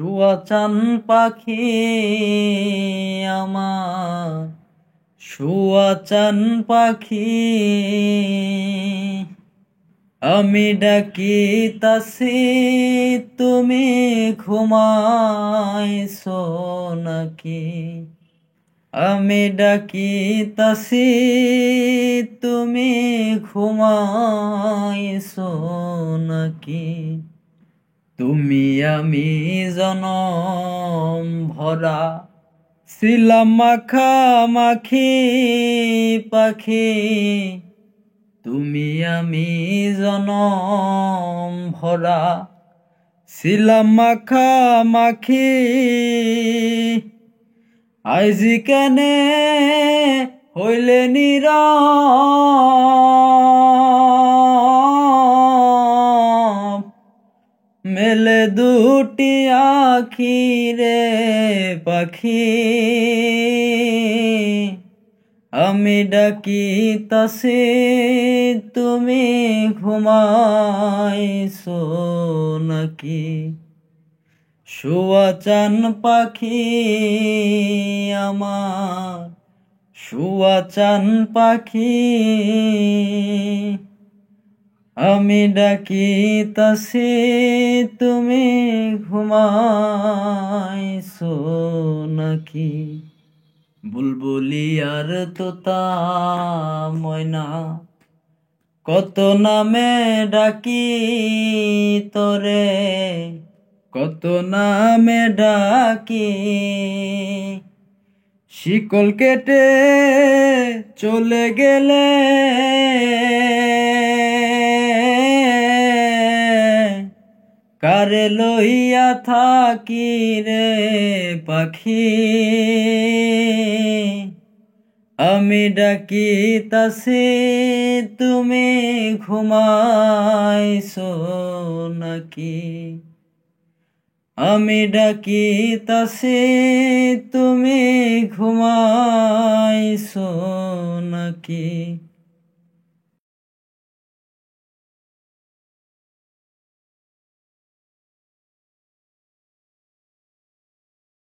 শুয়াচান পাখি আমার, শুয়াচান পাখি, আমি ডাকিতাছি তুমি ঘুমাইছো নাকি? আমি ডাকিতাছি তুমি ঘুমাইছো নাকি? তুমি আমি জনম ভরা ছিলাম মাখামাখি পাখি, তুমি আমি জনম ভরা ছিলাম মাখামাখি। আইজি কেনে হইলে নীরব, মেলে দুটি আখি রে পাখি, আমি ডাকিতাছি তুমি ঘুমাইছো নাকি? শুয়াচান পাখি আমার, শুয়াচান পাখি, আমি ডাকিতাছি তুমি ঘুমাইছো নাকি? বুলবুলি আর তোতা ময়না কত নামে ডাকি তোরে, কত নামে ডাকি। শিকল কেটে চলে গেলে কারে লইয়া থাকি রে পাখি, আমি ডাকিতাছি তুমি ঘুমাইছো নাকি? আমি ডাকিতাছি তুমি ঘুমাইছো নাকি?